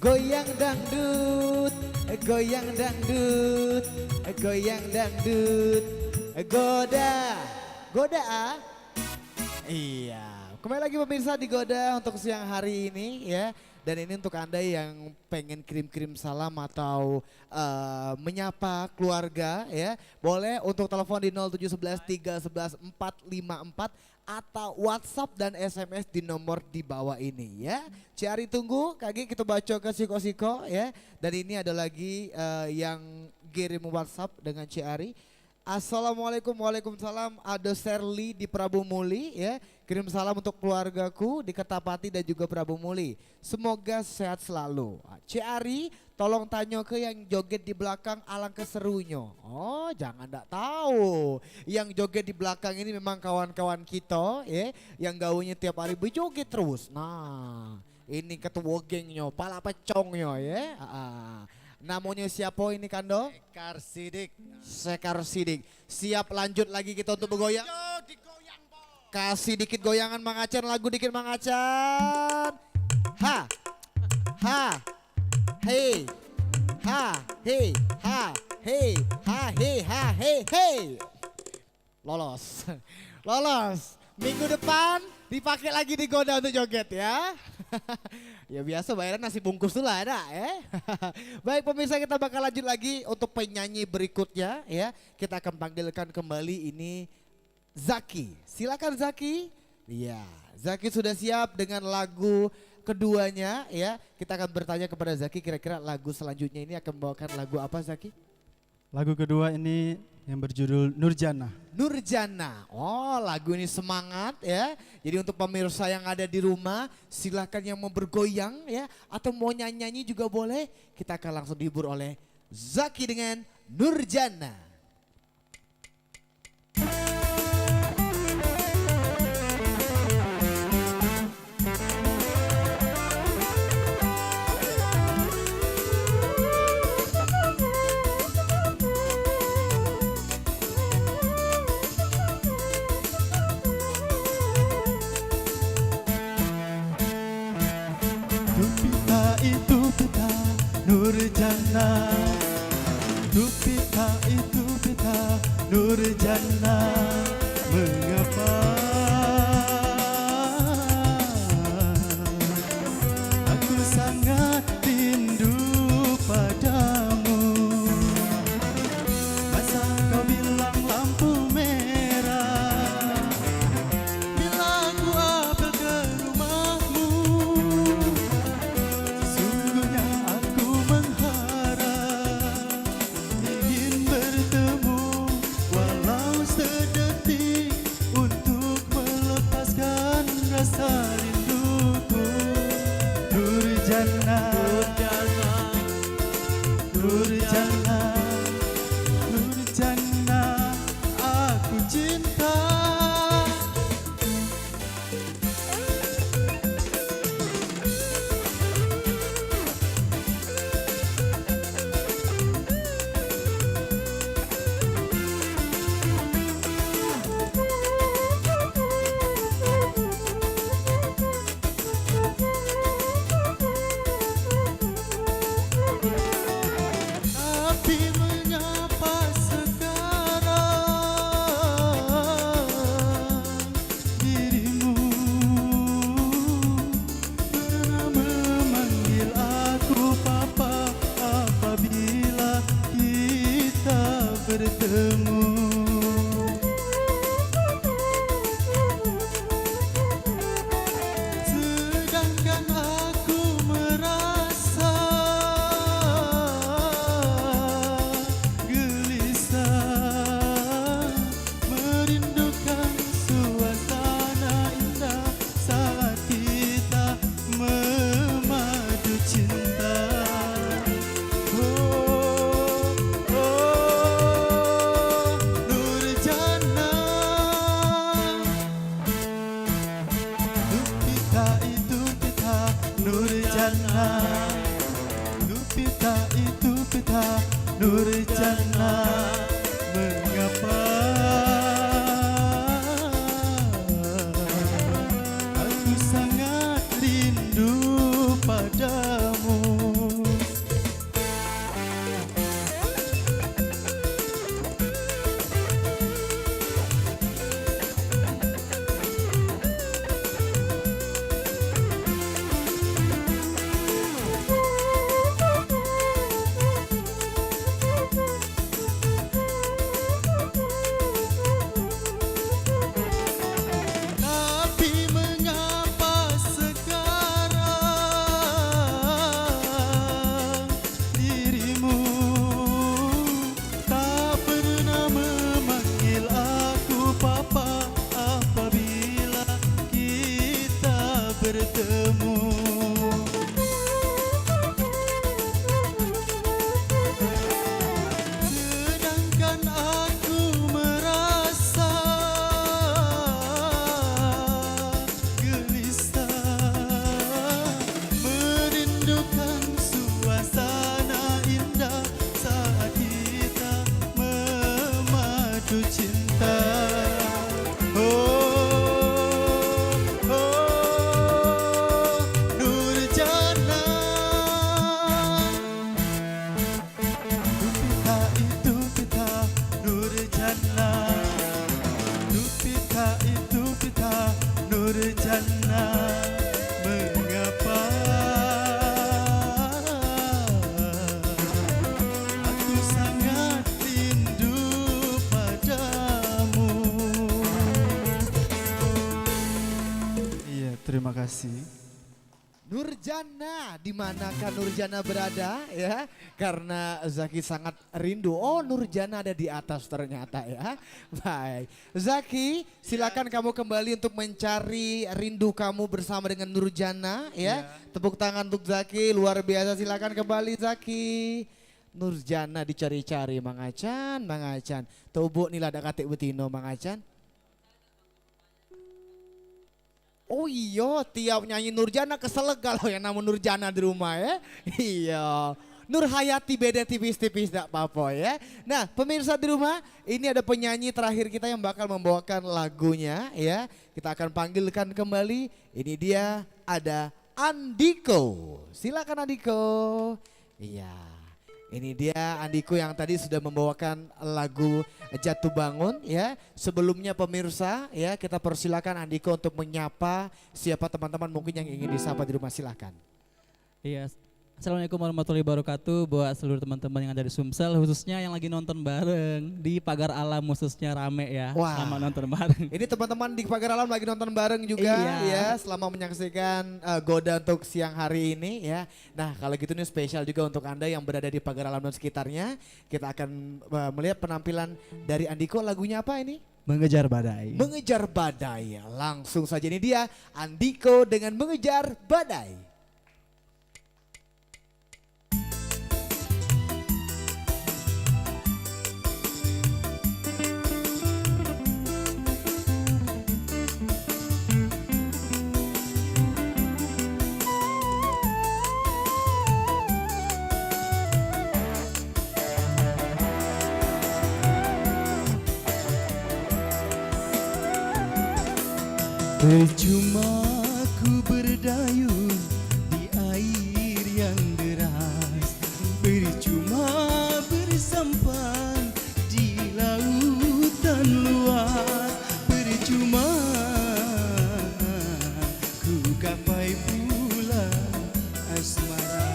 Goyang dangdut, goyang dangdut, goyang dangdut, goda, goda. Iya, kembali lagi pemirsa di Goda untuk siang hari ini ya. Dan ini untuk Anda yang pengen kirim-kirim salam atau menyapa keluarga ya. Boleh untuk telepon di 0711 311 454 atau WhatsApp dan SMS di nomor di bawah ini ya. Cari tunggu, kaki kita baca ke Siko-Siko ya. Dan ini ada lagi yang kirim WhatsApp dengan Ciari. Assalamualaikum, waalaikumsalam. Ada Serli di Prabu Muli ya. Kirim salam untuk keluargaku di Kertapati dan juga Prabu Muli. Semoga sehat selalu. Ciari, tolong tanya ke yang joget di belakang alangkah serunya. Oh, jangan ndak tahu. Yang joget di belakang ini memang kawan-kawan kita ya, yang gaulnya tiap hari berjoget terus. Nah, ini ketua gengnya, pala pecongnya ya. Namanya siapa ini Kando? Sekar Sidik. Sekar Sidik. Siap lanjut lagi kita untuk bergoyang. Kasih dikit goyangan Mang Acan, lagu dikit Mang Acan. Ha. Ha. Hey. Ha. Hey. Ha. Hey. Ha. Hey. Ha. Hey. Hey. Lolos. Lolos. Minggu depan dipakai lagi di Goda untuk joget ya. Ya biasa bayaran nasi bungkus dulu ada ya. Baik pemirsa, kita bakal lanjut lagi untuk penyanyi berikutnya ya. Kita akan panggilkan kembali ini Zaki. Silakan Zaki. Iya, Zaki sudah siap dengan lagu keduanya ya. Kita akan bertanya kepada Zaki, kira-kira lagu selanjutnya ini akan membawakan lagu apa Zaki? Lagu kedua ini yang berjudul Nurjana. Nurjana. Oh, lagu ini semangat ya. Jadi untuk pemirsa yang ada di rumah, silakan yang mau bergoyang ya atau mau nyanyi juga boleh. Kita akan langsung dihibur oleh Zaki dengan Nurjana. Nurjana, Dupita itu pita Nurjana, mengapa aku sangat rindu padamu. Masa kau bilang lampu merah bila aku apel ke rumahmu. Sesungguhnya aku mengharap ingin bertemu walau sedetik untuk melepaskan rasa rinduku. Nurjana, Nurjana, Nurjana, aku cinta. Tapi mengapa sekarang dirimu pernah memanggil aku papa apabila kita bertemu? Sedangkan aku merasa gelisah, merindukan suasana indah saat kita memadu cinta. Oh, oh, Nurjana, Dupita itu pita Nurjana, Dupita itu pita Nurjana, mengapa aku sangat rindu padamu. kasih. Nurjana, di manakah Nurjana berada ya? Karena Zaki sangat rindu. Oh, Nurjana ada di atas ternyata ya. Baik, Zaki, silakan kamu kembali untuk mencari rindu kamu bersama dengan Nurjana ya. Tepuk tangan untuk Zaki, luar biasa. Silakan kembali Zaki. Nurjana dicari-cari, Mang Acan, Mang Acan. Tuh Bu, nila ada katik betino Mang Acan. Oh iya, tiap nyanyi Nurjana keselek kalau yang nama Nurjana di rumah ya. Iya. Nur Hayati beda tipis-tipis tidak apa-apa ya. Nah pemirsa di rumah, ini ada penyanyi terakhir kita yang bakal membawakan lagunya ya. Kita akan panggilkan kembali, ini dia ada Andiko. Silakan Andiko. Iya. Ini dia Andiko yang tadi sudah membawakan lagu Jatuh Bangun ya. Sebelumnya pemirsa ya, kita persilakan Andiko untuk menyapa siapa teman-teman mungkin yang ingin disapa di rumah, silakan. Iya, Assalamualaikum warahmatullahi wabarakatuh buat seluruh teman-teman yang ada di Sumsel, khususnya yang lagi nonton bareng di Pagar Alam, khususnya rame ya. Wah, sama nonton bareng. Ini teman-teman di Pagar Alam lagi nonton bareng juga ya selama menyaksikan Goda untuk siang hari ini ya. Nah kalau gitu ini spesial juga untuk Anda yang berada di Pagar Alam dan sekitarnya. Kita akan melihat penampilan dari Andiko, lagunya apa ini? Mengejar badai. Mengejar badai. Langsung saja ini dia Andiko dengan Mengejar Badai. Percuma ku berdayung di air yang deras, percuma bersampan di lautan luas, percuma ku gapai bulan asmara.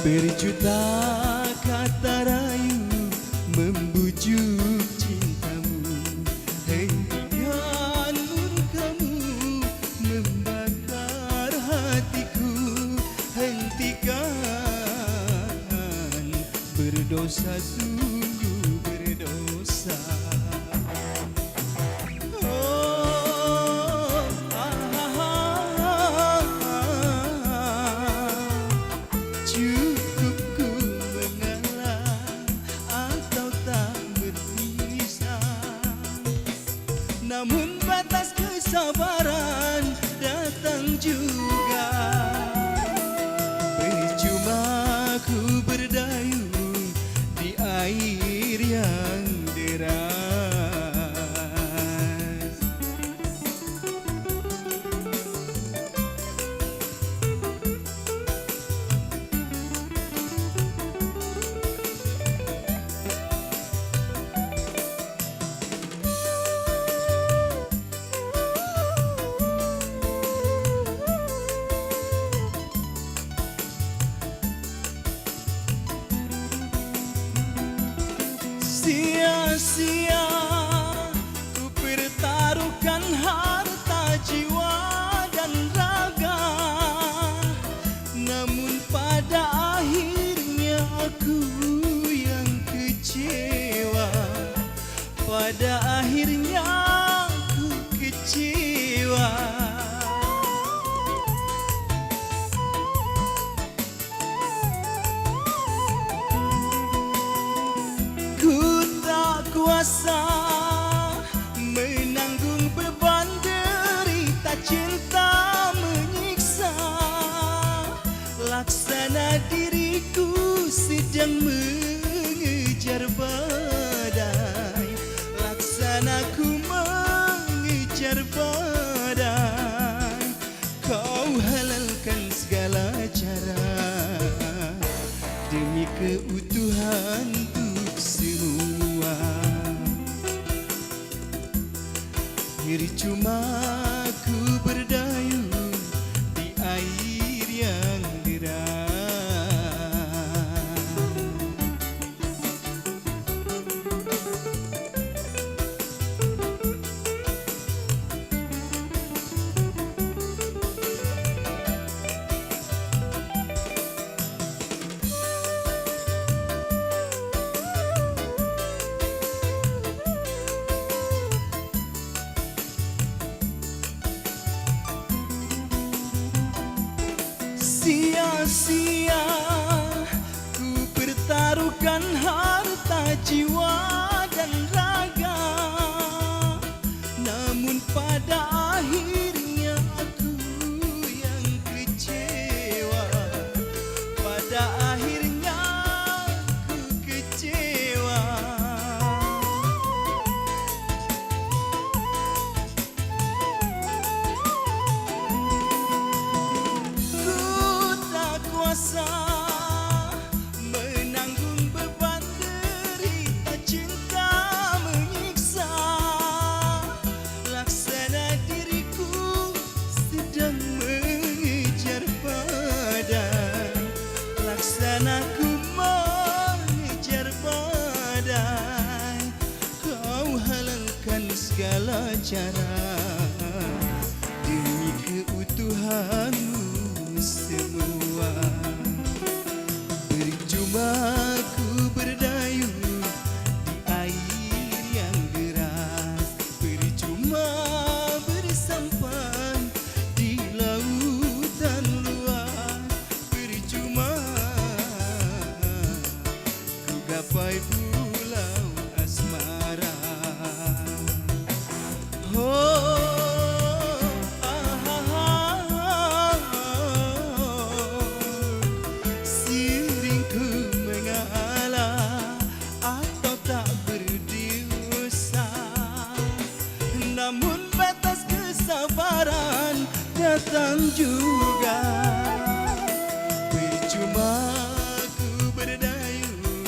Berjuta kata rayu membujuk cintamu, hentikan murkamu membakar hatiku, hentikan berdosa sungguh berdosa. Namun batas kesabaran datang juga. Percuma ku berdayung di air yang deras. Sia-sia ku pertaruhkan harta jiwa dan raga, namun pada akhirnya aku yang kecewa, pada akhirnya aku kecewa. Kuasa menanggung beban derita cinta menyiksa, laksana diriku sedang mengejar badai, laksana ku mengejar badai. Kau halalkan segala cara demi keutuhan untuk semua. Percuma ku berdayung di air yang deras. sia-sia ku pertaruhkan harta jiwa dan raga, namun pada akhirnya aku yang kecewa. Pada akhirnya aku kecewa. Ku tak kuasa menanggung beban derita cinta menyiksa. Laksana diriku sedang mengejar badai. Laksana ku mengejar badai. Kau halalkan segala cara demi keutuhanmu semua. Percuma ku berdayung di air yang deras, percuma bersampan di lautan luas, percuma ku gapai pulau asmara. Oh, siringku mengalah atau tak berdosa, namun batas kesabaran datang juga. Percuma ku berdayung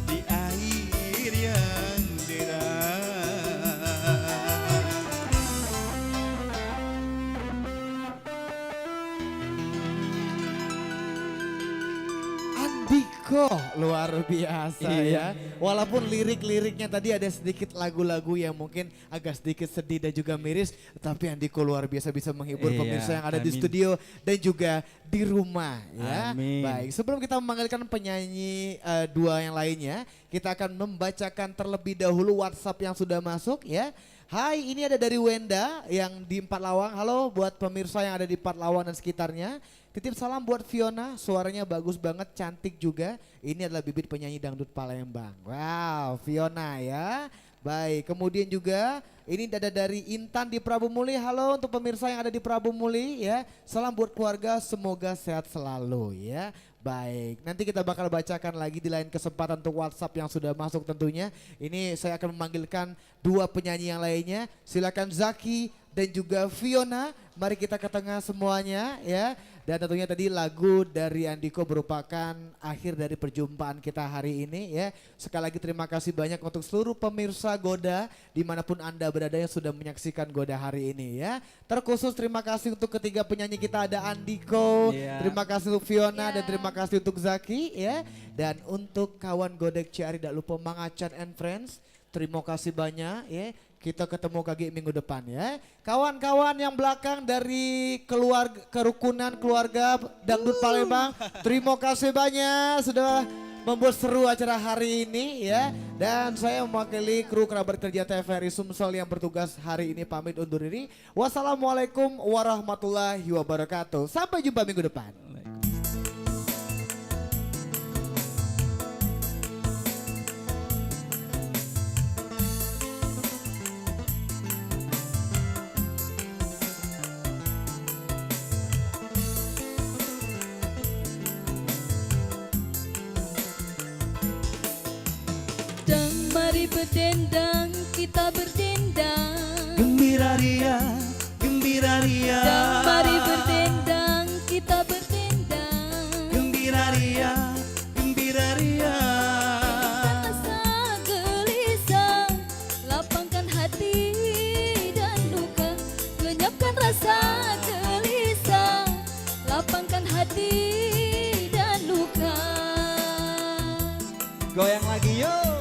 di air yang deras. Andiko luar biasa Iya. ya. Walaupun lirik-liriknya tadi ada sedikit lagu-lagu yang mungkin agak sedikit sedih dan juga miris, tapi Andiko luar biasa bisa menghibur Iya, pemirsa yang ada di amin. studio dan juga di rumah ya. Amin. Baik, sebelum kita memanggilkan penyanyi dua yang lainnya, kita akan membacakan terlebih dahulu WhatsApp yang sudah masuk ya. Hai, ini ada dari Wenda yang di Empat Lawang. Halo buat pemirsa yang ada di Empat Lawang dan sekitarnya. Titip salam buat Fiona, suaranya bagus banget, cantik juga. Ini adalah bibit penyanyi dangdut Palembang. Wow, Fiona ya. Baik, kemudian juga ini ada dari Intan di Prabu Muli. Halo untuk pemirsa yang ada di Prabu Muli ya. Salam buat keluarga, semoga sehat selalu ya. Baik, nanti kita bakal bacakan lagi di lain kesempatan untuk WhatsApp yang sudah masuk tentunya. Ini saya akan memanggilkan dua penyanyi yang lainnya. Silakan Zaki dan juga Fiona. Mari kita ke tengah semuanya ya. Dan tentunya tadi lagu dari Andiko merupakan akhir dari perjumpaan kita hari ini ya. Sekali lagi terima kasih banyak untuk seluruh pemirsa Goda dimanapun Anda berada yang sudah menyaksikan Goda hari ini ya. Terkhusus terima kasih untuk ketiga penyanyi kita, ada Andiko, Iya. terima kasih untuk Fiona dan terima kasih untuk Zaki ya. Dan untuk kawan Godek Ciari tidak lupa Mang Acan and Friends, terima kasih banyak ya. Kita ketemu lagi minggu depan ya. Kawan-kawan yang belakang dari keluarga kerukunan keluarga Dangdut Palembang, terima kasih banyak sudah membuat seru acara hari ini ya. Dan saya mewakili kru kerabat kerja TVRI Sumsel yang bertugas hari ini pamit undur diri. Wassalamualaikum warahmatullahi wabarakatuh. Sampai jumpa minggu depan. Dan mari berdendang, kita berdendang. Gembira ria, gembira ria. Dan mari berdendang, kita berdendang. Gembira ria, gembira ria. Rasa gelisah, lapangkan hati dan luka. Lenyapkan rasa gelisah, lapangkan hati dan luka. Goyang lagi yuk.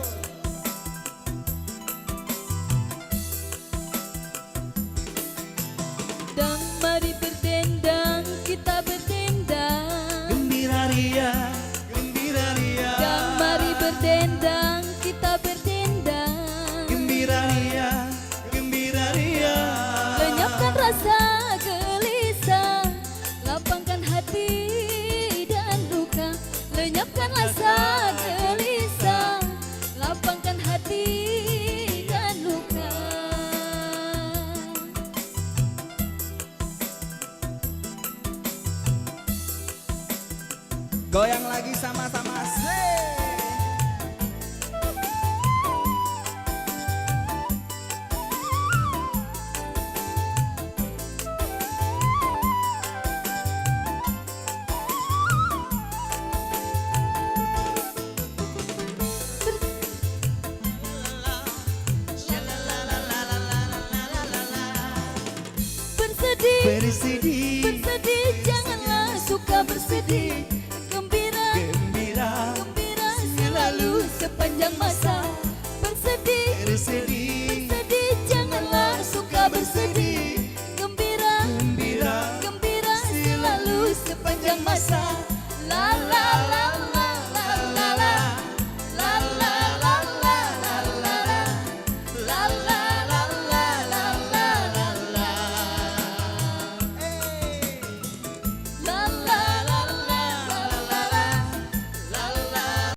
Dan mari berdendang, kita berdendang. Gembira ria, gembira ria. Dan mari berdendang, kita berdendang. Gembira ria, gembira ria. Lenyapkan rasa gelisah, lapangkan hati Goyang lagi sama-sama. Bersedih, Bersedih, bersedih, janganlah suka bersedih. Gembira, gembira, gembira selalu sepanjang masa. Bersedih, bersedih.